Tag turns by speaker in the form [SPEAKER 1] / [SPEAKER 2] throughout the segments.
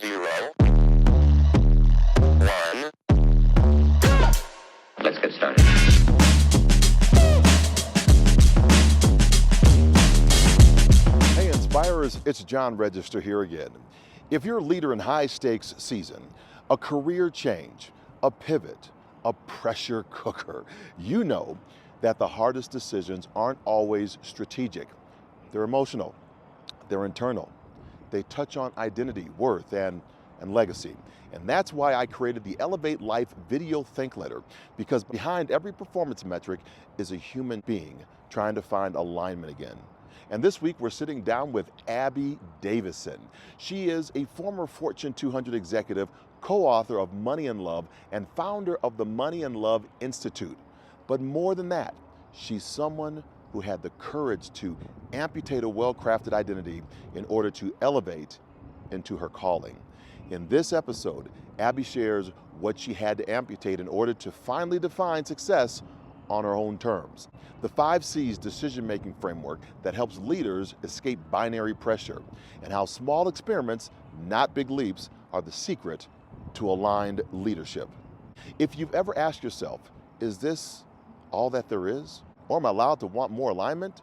[SPEAKER 1] 0, 1.
[SPEAKER 2] Let's get started.
[SPEAKER 3] Hey Inspirers, it's John Register here again. If you're a leader in high stakes season, a career change, a pivot, a pressure cooker, you know that the hardest decisions aren't always strategic. They're emotional, they're internal. They touch on identity, worth, and legacy. And that's why I created the Elevate Life Video Think Letter, because behind every performance metric is a human being trying to find alignment again. And this week we're sitting down with Abby Davisson. She is a former Fortune 200 executive, co-author of Money and Love, and founder of the Money and Love Institute. But more than that, she's someone who had the courage to amputate a well-crafted identity in order to elevate into her calling. In this episode, Abby shares what she had to amputate in order to finally define success on her own terms. The 5 C's decision-making framework that helps leaders escape binary pressure, and how small experiments, not big leaps, are the secret to aligned leadership. If you've ever asked yourself, is this all that there is? Or am I allowed to want more alignment?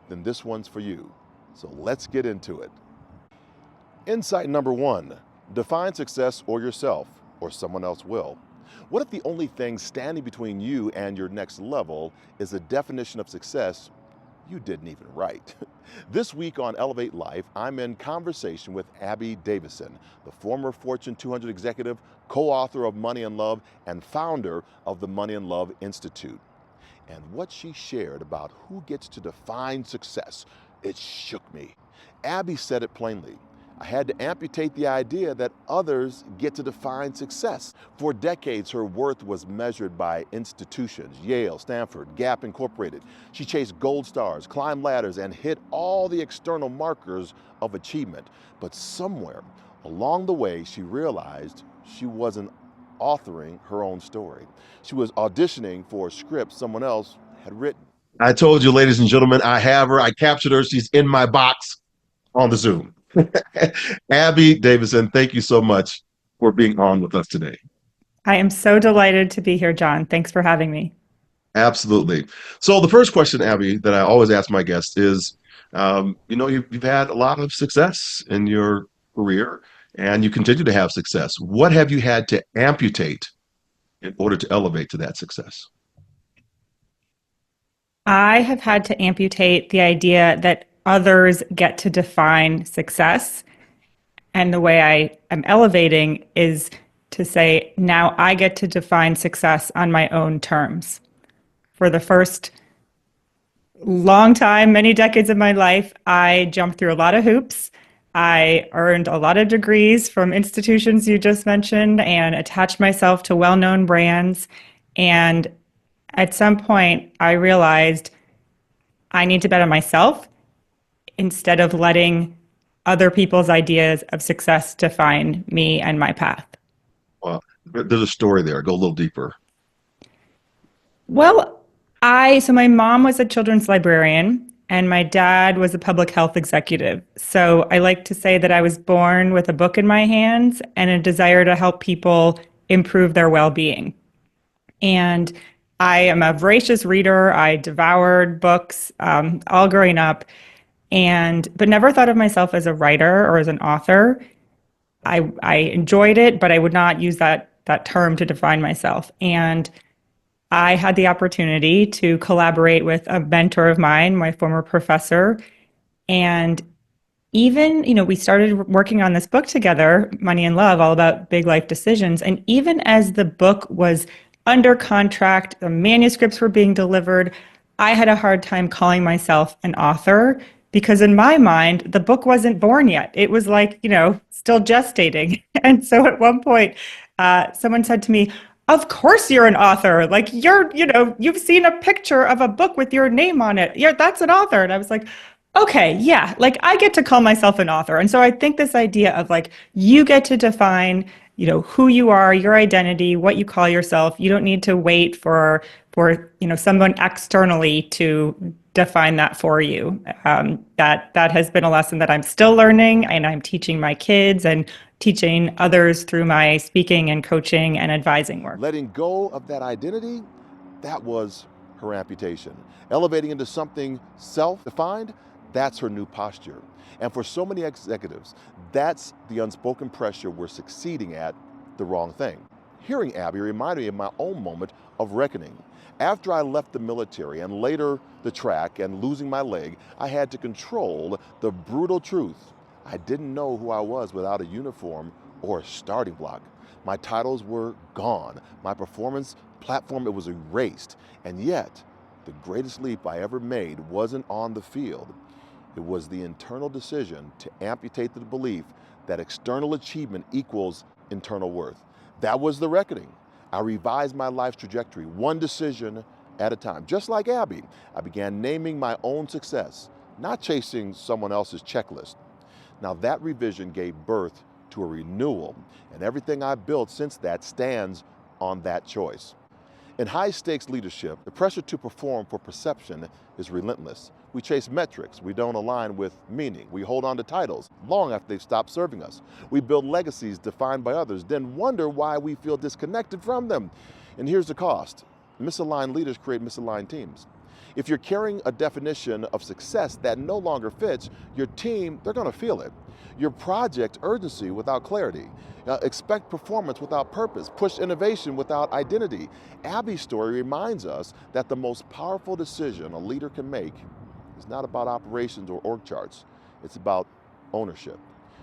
[SPEAKER 3] Then this one's for you. So let's get into it. Insight number 1, define success or yourself, or someone else will. What if the only thing standing between you and your next level is a definition of success you didn't even write? This week on Elevate Life, I'm in conversation with Abby Davisson, the former Fortune 200 executive, co-author of Money and Love, and founder of the Money and Love Institute. And what she shared about who gets to define success, it shook me. Abby said it plainly. I had to amputate the idea that others get to define success. For decades, her worth was measured by institutions, Yale, Stanford, Gap Incorporated. She chased gold stars, climbed ladders, and hit all the external markers of achievement. But somewhere along the way, she realized she wasn't authoring her own story. She was auditioning for a script someone else had written. I told you, ladies and gentlemen, I have her. I captured her. She's in my box on the Zoom. Abby Davisson, thank you so much for being on with us today.
[SPEAKER 4] I am so delighted to be here, John. Thanks for having me.
[SPEAKER 3] Absolutely. So the first question, Abby, that I always ask my guests is, you've had a lot of success in your career and you continue to have success. What have you had to amputate in order to elevate to that success?
[SPEAKER 4] I have had to amputate the idea that others get to define success. And the way I am elevating is to say, now I get to define success on my own terms. For the first long time, many decades of my life, I jumped through a lot of hoops. I earned a lot of degrees from institutions you just mentioned and attached myself to well-known brands. And at some point, I realized I need to bet on myself instead of letting other people's ideas of success define me and my path.
[SPEAKER 3] Well, there's a story there. Go a little deeper.
[SPEAKER 4] Well, so my mom was a children's librarian and my dad was a public health executive. So I like to say that I was born with a book in my hands and a desire to help people improve their well-being. And I am a voracious reader. I devoured books all growing up. But never thought of myself as a writer or as an author. I enjoyed it, but I would not use that term to define myself. And I had the opportunity to collaborate with a mentor of mine, my former professor. And even, we started working on this book together, Money and Love, all about big life decisions. And even as the book was under contract, the manuscripts were being delivered, I had a hard time calling myself an author. Because in my mind, the book wasn't born yet. It was like, still gestating. And so at one point, someone said to me, of course you're an author. Like you've seen a picture of a book with your name on it. Yeah, that's an author. And I was like, okay, yeah, like I get to call myself an author. And so I think this idea of like, you get to define, who you are, your identity, what you call yourself. You don't need to wait for someone externally to define that for you. That has been a lesson that I'm still learning and I'm teaching my kids and teaching others through my speaking and coaching and advising work.
[SPEAKER 3] Letting go of that identity, that was her amputation. Elevating into something self-defined, that's her new posture. And for so many executives, that's the unspoken pressure we're succeeding at the wrong thing. Hearing Abby reminded me of my own moment of reckoning. After I left the military and later the track and losing my leg, I had to control the brutal truth. I didn't know who I was without a uniform or a starting block. My titles were gone. My performance platform, it was erased. And yet, the greatest leap I ever made wasn't on the field. It was the internal decision to amputate the belief that external achievement equals internal worth. That was the reckoning. I revised my life's trajectory, one decision at a time. Just like Abby, I began naming my own success, not chasing someone else's checklist. Now that revision gave birth to a renewal, and everything I've built since that stands on that choice. In high-stakes leadership, the pressure to perform for perception is relentless. We chase metrics. We don't align with meaning. We hold on to titles long after they've stopped serving us. We build legacies defined by others, then wonder why we feel disconnected from them. And here's the cost. Misaligned leaders create misaligned teams. If you're carrying a definition of success that no longer fits, your team, they're going to feel it. Your project urgency without clarity. Expect performance without purpose. Push innovation without identity. Abby's story reminds us that the most powerful decision a leader can make is not about operations or org charts. It's about ownership.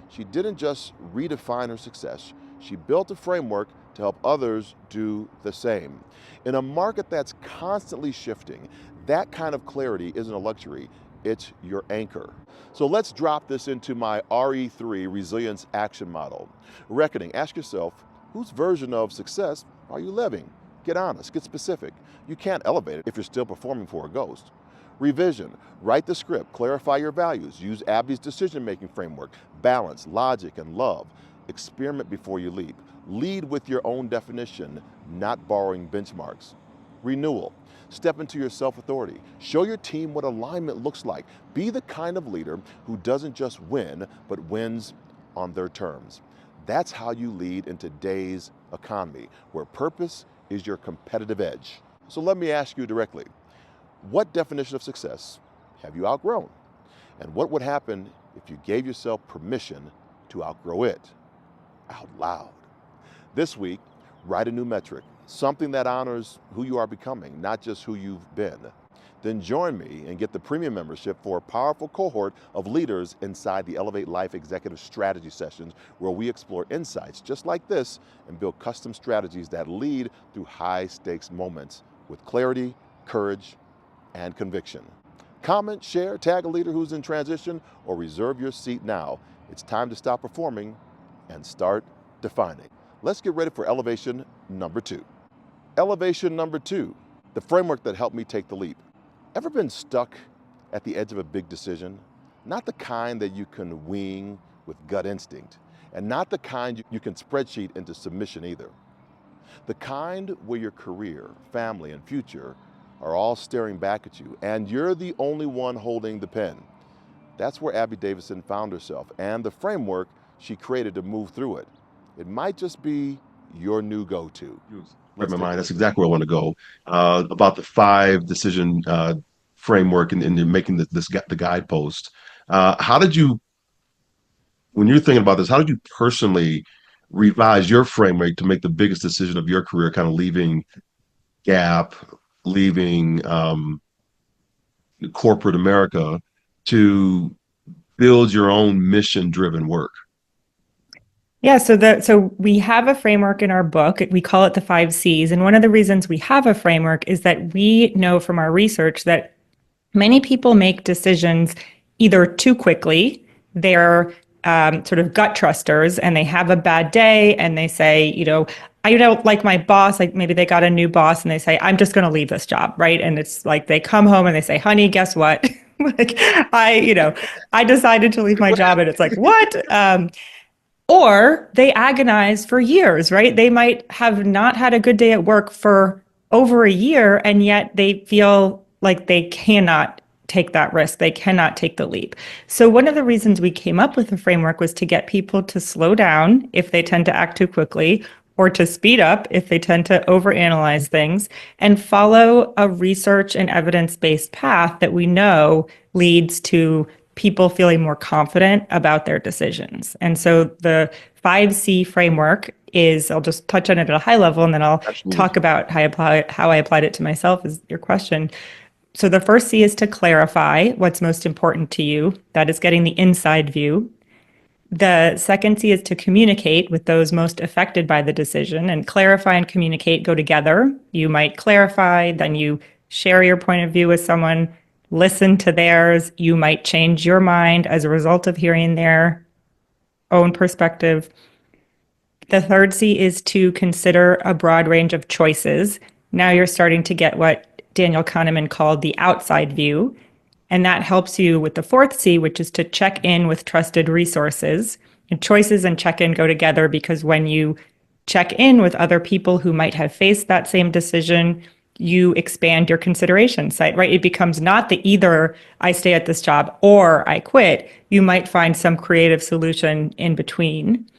[SPEAKER 3] She didn't just redefine her success. She built a framework to help others do the same. In a market that's constantly shifting, that kind of clarity isn't a luxury, it's your anchor. So let's drop this into my RE3 Resilience Action Model. Reckoning, ask yourself, whose version of success are you living? Get honest, get specific. You can't elevate it if you're still performing for a ghost. Revision, write the script, clarify your values, use Abby's decision-making framework, balance, logic, and love. Experiment before you leap. Lead with your own definition, not borrowing benchmarks. Renewal. Step into your self-authority. Show your team what alignment looks like. Be the kind of leader who doesn't just win, but wins on their terms. That's how you lead in today's economy, where purpose is your competitive edge. So let me ask you directly, what definition of success have you outgrown? And what would happen if you gave yourself permission to outgrow it out loud? This week, write a new metric, something that honors who you are becoming, not just who you've been. Then join me and get the premium membership for a powerful cohort of leaders inside the Elevate Life Executive Strategy Sessions, where we explore insights just like this and build custom strategies that lead through high-stakes moments with clarity, courage, and conviction. Comment, share, tag a leader who's in transition, or reserve your seat now. It's time to stop performing and start defining. Let's get ready for elevation number 2. Elevation number 2, the framework that helped me take the leap. Ever been stuck at the edge of a big decision? Not the kind that you can wing with gut instinct, and not the kind you can spreadsheet into submission either. The kind where your career, family, and future are all staring back at you, and you're the only one holding the pen. That's where Abby Davisson found herself, and the framework she created to move through it. It might just be your new go-to.
[SPEAKER 1] Right, my mind. That's exactly where I want to go. About the 5 decision framework and making the guidepost. How did you, when you're thinking about this, how did you personally revise your framework to make the biggest decision of your career, kind of leaving Gap, leaving corporate America to build your own mission-driven work?
[SPEAKER 4] Yeah, so we have a framework in our book. We call it the 5 C's. And one of the reasons we have a framework is that we know from our research that many people make decisions either too quickly, they're sort of gut trusters, and they have a bad day and they say, I don't like my boss, like maybe they got a new boss and they say, I'm just going to leave this job, right? And it's like they come home and they say, honey, guess what? Like I decided to leave my job, and it's like, what? Or they agonize for years, right? They might have not had a good day at work for over a year, and yet they feel like they cannot take that risk. They cannot take the leap. So one of the reasons we came up with the framework was to get people to slow down if they tend to act too quickly, or to speed up if they tend to overanalyze things, and follow a research and evidence-based path that we know leads to people feeling more confident about their decisions. And so the 5C framework is, I'll just touch on it at a high level and then I'll
[SPEAKER 1] Absolutely.
[SPEAKER 4] talk about how I applied it to myself, is your question. So the first C is to clarify what's most important to you. That is getting the inside view. The second C is to communicate with those most affected by the decision, and clarify and communicate go together. You might clarify, then you share your point of view with someone, listen to theirs. You might change your mind as a result of hearing their own perspective. The third C is to consider a broad range of choices. Now you're starting to get what Daniel Kahneman called the outside view. And that helps you with the fourth C, which is to check in with trusted resources. And choices and check in go together, because when you check in with other people who might have faced that same decision, you expand your consideration set, right? It becomes not the either I stay at this job or I quit. You might find some creative solution in between.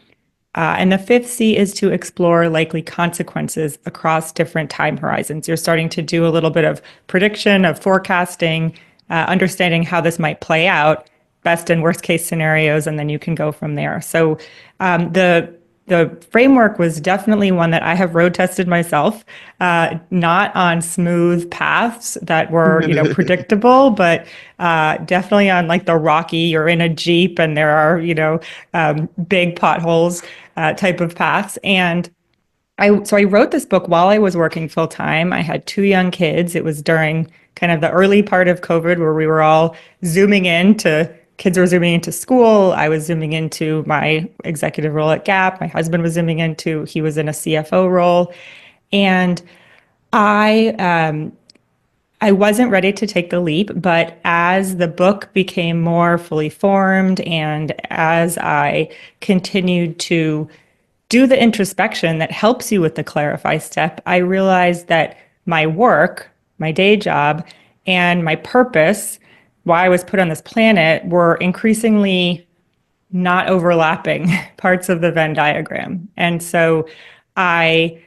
[SPEAKER 4] And the fifth C is to explore likely consequences across different time horizons. You're starting to do a little bit of prediction, of forecasting, understanding how this might play out, best and worst case scenarios, and then you can go from there. So the framework was definitely one that I have road tested myself, not on smooth paths that were, predictable, but definitely on like the rocky, you're in a Jeep and there are, big potholes type of paths. And I wrote this book while I was working full time. I had two young kids. It was during kind of the early part of COVID where we were all zooming in to kids were zooming into school. I was zooming into my executive role at Gap. My husband was zooming into, he was in a CFO role. And I I wasn't ready to take the leap, but as the book became more fully formed and as I continued to do the introspection that helps you with the clarify step, I realized that my work, my day job, and my purpose, why I was put on this planet, were increasingly not overlapping parts of the Venn diagram. And so I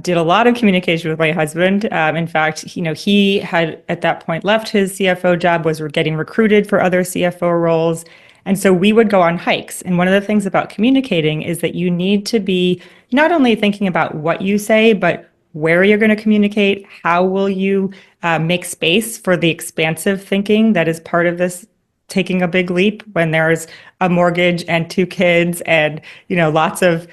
[SPEAKER 4] did a lot of communication with my husband. In fact, he had at that point left his CFO job, was getting recruited for other CFO roles. And so we would go on hikes. And one of the things about communicating is that you need to be not only thinking about what you say, but where you're going to communicate, how will you make space for the expansive thinking that is part of this taking a big leap when there's a mortgage and two kids and, lots of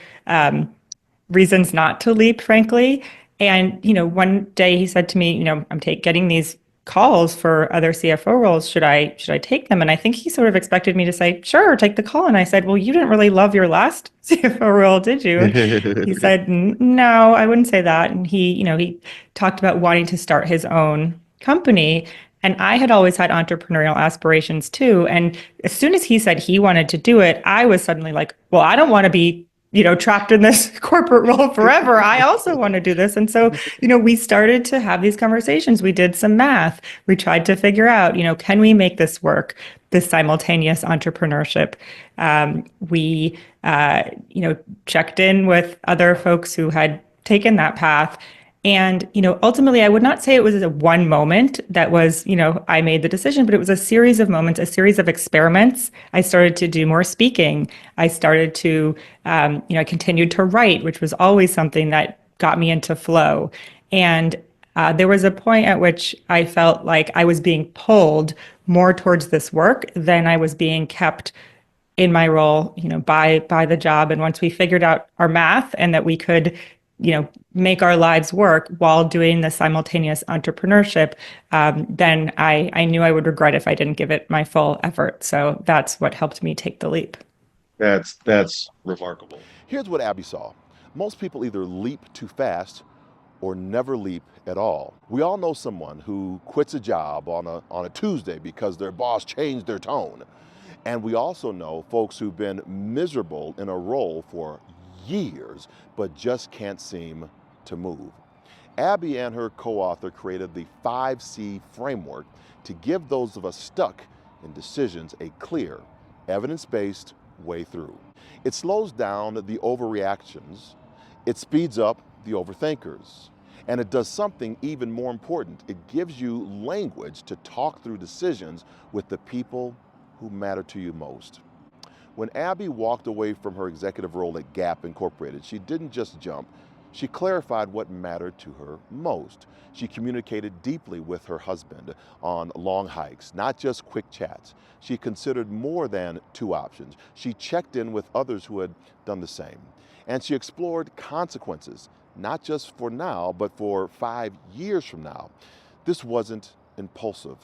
[SPEAKER 4] reasons not to leap, frankly. And, one day he said to me, I'm getting these calls for other CFO roles. Should I take them? And I think he sort of expected me to say, sure, take the call. And I said, well, you didn't really love your last CFO role, did you? And he said, no, I wouldn't say that. And he talked about wanting to start his own company. And I had always had entrepreneurial aspirations too. And as soon as he said he wanted to do it, I was suddenly like, well, I don't want to be trapped in this corporate role forever. I also want to do this. And so, we started to have these conversations. We did some math. We tried to figure out, can we make this work, this simultaneous entrepreneurship? We, checked in with other folks who had taken that path. And, ultimately, I would not say it was a one moment that was, I made the decision, but it was a series of moments, a series of experiments. I started to do more speaking. I started to, I continued to write, which was always something that got me into flow. And there was a point at which I felt like I was being pulled more towards this work than I was being kept in my role, by the job. And once we figured out our math and that we could make our lives work while doing the simultaneous entrepreneurship, then I knew I would regret if I didn't give it my full effort. So that's what helped me take the leap.
[SPEAKER 1] That's remarkable.
[SPEAKER 3] Here's what Abby saw. Most people either leap too fast or never leap at all. We all know someone who quits a job on a Tuesday because their boss changed their tone. And we also know folks who've been miserable in a role for years, but just can't seem to move. Abby and her co-author created the 5C framework to give those of us stuck in decisions a clear, evidence-based way through. It slows down the overreactions, it speeds up the overthinkers, and it does something even more important. It gives you language to talk through decisions with the people who matter to you most. When Abby walked away from her executive role at Gap Incorporated, she didn't just jump, she clarified what mattered to her most. She communicated deeply with her husband on long hikes, not just quick chats. She considered more than two options. She checked in with others who had done the same. And she explored consequences, not just for now, but for 5 years from now. This wasn't impulsive,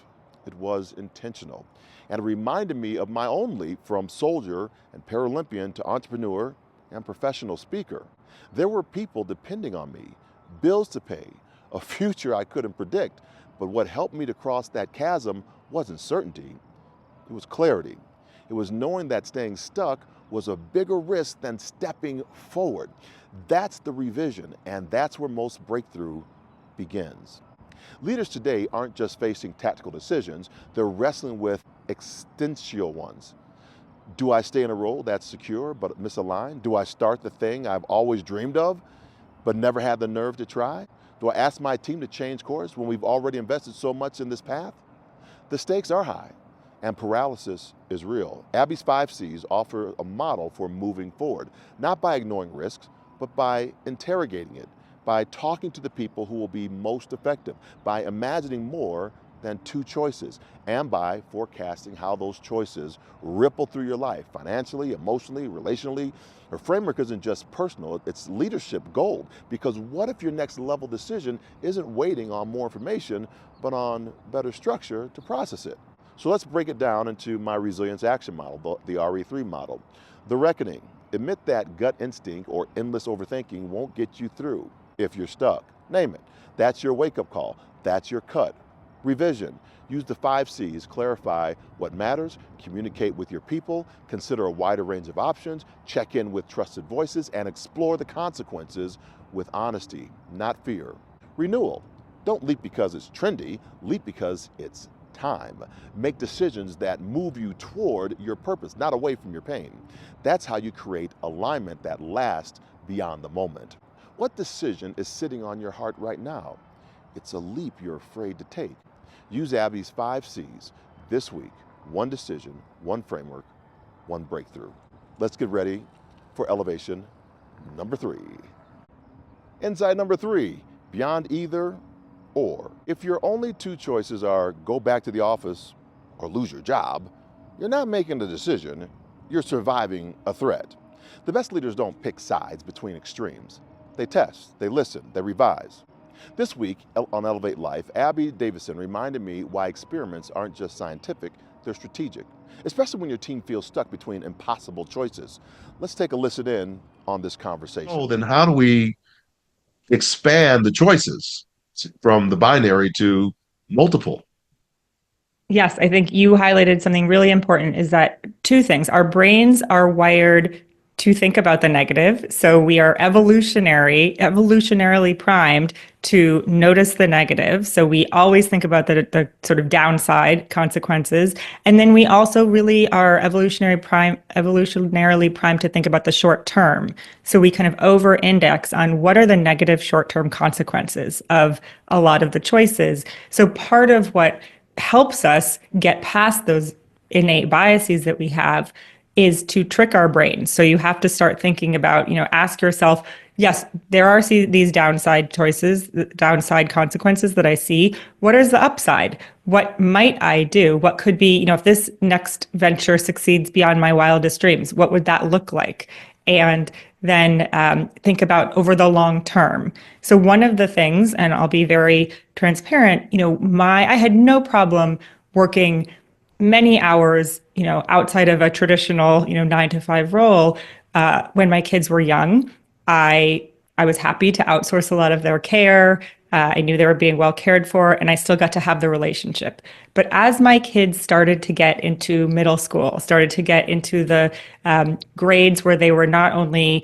[SPEAKER 3] it was intentional. And it reminded me of my own leap from soldier and Paralympian to entrepreneur and professional speaker. There were people depending on me, bills to pay, a future I couldn't predict. But what helped me to cross that chasm wasn't certainty, it was clarity. It was knowing that staying stuck was a bigger risk than stepping forward. That's the revision, and that's where most breakthrough begins. Leaders today aren't just facing tactical decisions, they're wrestling with existential ones. Do I stay in a role that's secure but misaligned? Do I start the thing I've always dreamed of but never had the nerve to try? Do I ask my team to change course when we've already invested so much in this path? The stakes are high and paralysis is real. Abby's 5Cs offer a model for moving forward, not by ignoring risks, but by interrogating it, by talking to the people who will be most effective, by imagining more than two choices, and by forecasting how those choices ripple through your life, financially, emotionally, relationally. Her framework isn't just personal, it's leadership gold. Because what if your next level decision isn't waiting on more information, but on better structure to process it? So let's break it down into my resilience action model, the RE3 model. The reckoning. Admit that gut instinct or endless overthinking won't get you through if you're stuck. Name it. That's your wake-up call. That's your cut. Revision. Use the 5Cs, clarify what matters, communicate with your people, consider a wider range of options, check in with trusted voices, and explore the consequences with honesty, not fear. Renewal. Don't leap because it's trendy, leap because it's time. Make decisions that move you toward your purpose, not away from your pain. That's how you create alignment that lasts beyond the moment. What decision is sitting on your heart right now? It's a leap you're afraid to take. Use Abby's 5Cs this week. One decision, one framework, one breakthrough. Let's get ready for elevation number 3. Insight number 3, beyond either or. If your only two choices are go back to the office or lose your job, you're not making a decision, you're surviving a threat. The best leaders don't pick sides between extremes. They test, they listen, they revise. This week on Elevate Life, Abby Davisson reminded me why experiments aren't just scientific, they're strategic, especially when your team feels stuck between impossible choices. Let's take a listen in on this conversation.
[SPEAKER 1] Oh, then how do we expand the choices from the binary to multiple?
[SPEAKER 4] Yes, I think you highlighted something really important is that two things. Our brains are wired to think about the negative. So we are evolutionarily primed to notice the negative. So we always think about the sort of downside consequences. And then we also really are evolutionarily primed to think about the short term. So we kind of over-index on what are the negative short-term consequences of a lot of the choices. So part of what helps us get past those innate biases that we have is to trick our brains. So you have to start thinking about, ask yourself, yes, there are these downside choices, downside consequences that I see. What is the upside? What might I do? What could be, if this next venture succeeds beyond my wildest dreams, what would that look like? And then think about over the long term. So one of the things, and I'll be very transparent, I had no problem working many hours, outside of a traditional, 9 to 5 role. When my kids were young, I was happy to outsource a lot of their care. I knew they were being well cared for, and I still got to have the relationship. But as my kids started to get into middle school, started to get into the grades where they were not only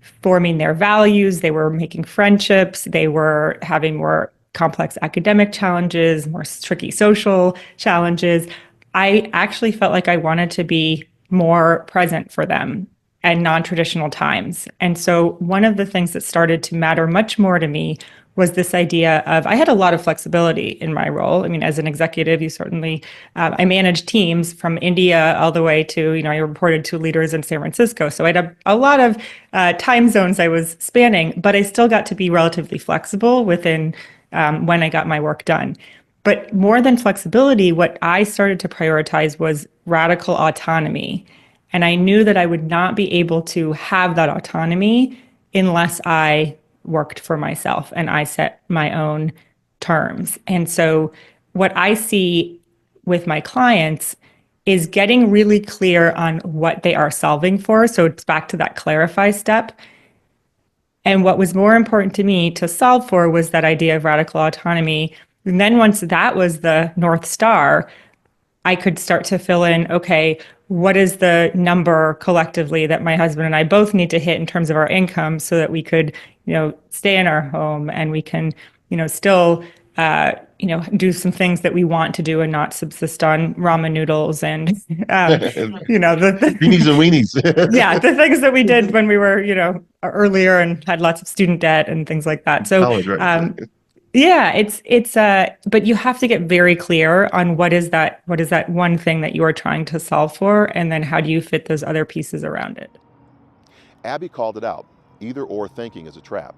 [SPEAKER 4] forming their values, they were making friendships, they were having more complex academic challenges, more tricky social challenges. I actually felt like I wanted to be more present for them at non-traditional times. And so one of the things that started to matter much more to me was this idea of I had a lot of flexibility in my role. I mean, as an executive, you certainly, I managed teams from India all the way to, I reported to leaders in San Francisco. So I had a lot of time zones I was spanning, but I still got to be relatively flexible within when I got my work done. But more than flexibility, what I started to prioritize was radical autonomy. And I knew that I would not be able to have that autonomy unless I worked for myself and I set my own terms. And so, what I see with my clients is getting really clear on what they are solving for. So, it's back to that clarify step. And what was more important to me to solve for was that idea of radical autonomy. And then, once that was the North Star, I could start to fill in, okay, what is the number collectively that my husband and I both need to hit in terms of our income so that we could, stay in our home and we can, still, do some things that we want to do and not subsist on ramen noodles and,
[SPEAKER 1] Beanies and weenies.
[SPEAKER 4] yeah, the things that we did when we were, earlier and had lots of student debt and things like that. So,
[SPEAKER 1] College, right?
[SPEAKER 4] yeah, but you have to get very clear on what is that one thing that you are trying to solve for, and then how do you fit those other pieces around it.
[SPEAKER 3] Abby called it out. Either or thinking is a trap.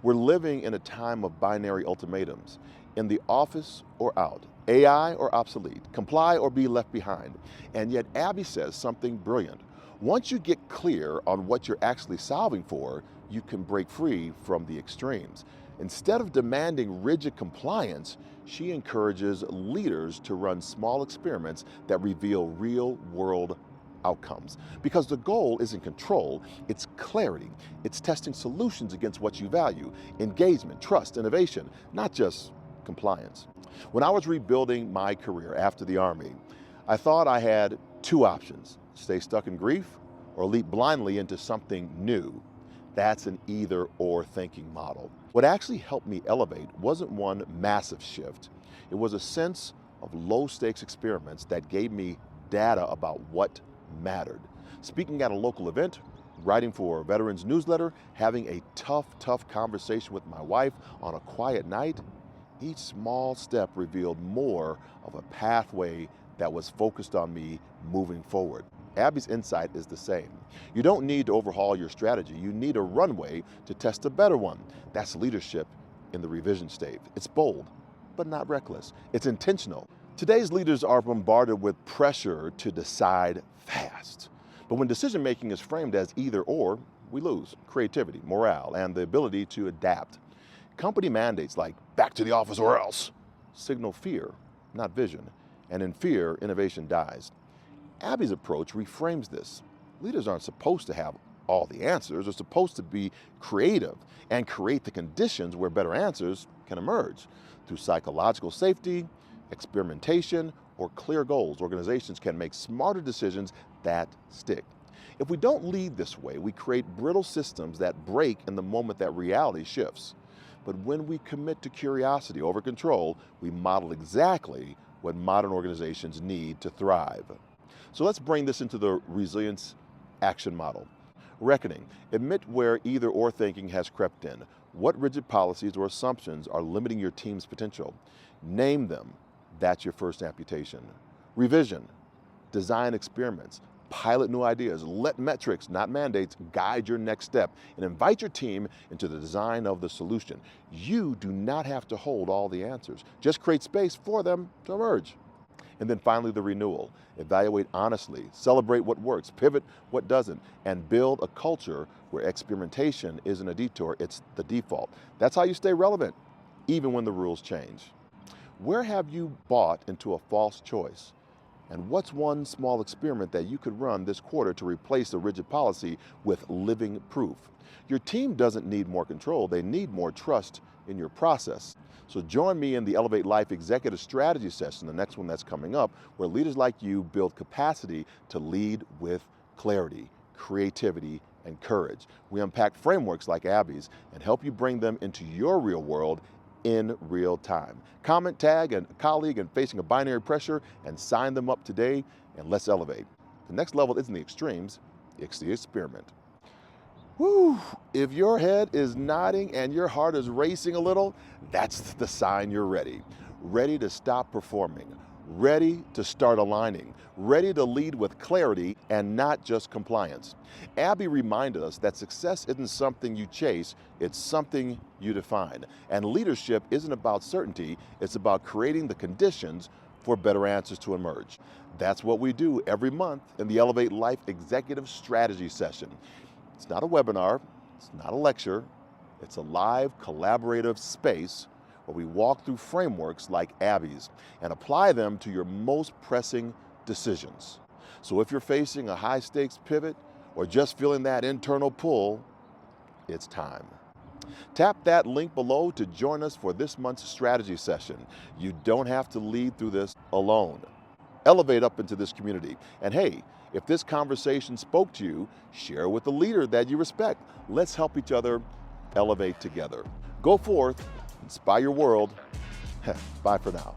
[SPEAKER 3] We're living in a time of binary ultimatums. In the office or out, AI or obsolete, comply or be left behind. And yet Abby says something brilliant. Once you get clear on what you're actually solving for, you can break free from the extremes. Instead of demanding rigid compliance, she encourages leaders to run small experiments that reveal real-world outcomes. Because the goal isn't control, it's clarity. It's testing solutions against what you value: engagement, trust, innovation, not just compliance. When I was rebuilding my career after the Army, I thought I had two options: stay stuck in grief or leap blindly into something new. That's an either or thinking model. What actually helped me elevate wasn't one massive shift. It was a sense of low stakes experiments that gave me data about what mattered. Speaking at a local event, writing for a veterans newsletter, having a tough conversation with my wife on a quiet night, each small step revealed more of a pathway that was focused on me moving forward. Abby's insight is the same. You don't need to overhaul your strategy. You need a runway to test a better one. That's leadership in the revision state. It's bold, but not reckless. It's intentional. Today's leaders are bombarded with pressure to decide fast. But when decision making is framed as either or, we lose creativity, morale, and the ability to adapt. Company mandates like back to the office or else signal fear, not vision. And in fear, innovation dies. Abby's approach reframes this. Leaders aren't supposed to have all the answers. They're supposed to be creative and create the conditions where better answers can emerge. Through psychological safety, experimentation, or clear goals, organizations can make smarter decisions that stick. If we don't lead this way, we create brittle systems that break in the moment that reality shifts. But when we commit to curiosity over control, we model exactly what modern organizations need to thrive. So let's bring this into the resilience action model. Reckoning, admit where either or thinking has crept in. What rigid policies or assumptions are limiting your team's potential? Name them. That's your first amputation. Revision, design experiments, pilot new ideas, let metrics, not mandates, guide your next step, and invite your team into the design of the solution. You do not have to hold all the answers. Just create space for them to emerge. And then finally, the renewal. Evaluate honestly, celebrate what works, pivot what doesn't, and build a culture where experimentation isn't a detour, it's the default. That's how you stay relevant, even when the rules change. Where have you bought into a false choice? And what's one small experiment that you could run this quarter to replace a rigid policy with living proof? Your team doesn't need more control, they need more trust in your process. So join me in the Elevate Life Executive Strategy Session, the next one that's coming up, where leaders like you build capacity to lead with clarity, creativity, and courage. We unpack frameworks like Abby's and help you bring them into your real world in real time. Comment, tag a colleague and facing a binary pressure and sign them up today, and let's elevate. The next level isn't the extremes, it's the experiment. Whew, if your head is nodding and your heart is racing a little, that's the sign you're ready. Ready to stop performing, ready to start aligning, ready to lead with clarity and not just compliance. Abby reminded us that success isn't something you chase, it's something you define. And leadership isn't about certainty, it's about creating the conditions for better answers to emerge. That's what we do every month in the Elevate Life Executive Strategy Session. It's not a webinar, it's not a lecture, it's a live collaborative space where we walk through frameworks like Abby's and apply them to your most pressing decisions. So if you're facing a high stakes pivot or just feeling that internal pull, it's time. Tap that link below to join us for this month's strategy session. You don't have to lead through this alone. Elevate up into this community. And hey, if this conversation spoke to you, share with a leader that you respect. Let's help each other elevate together. Go forth, inspire your world. Bye for now.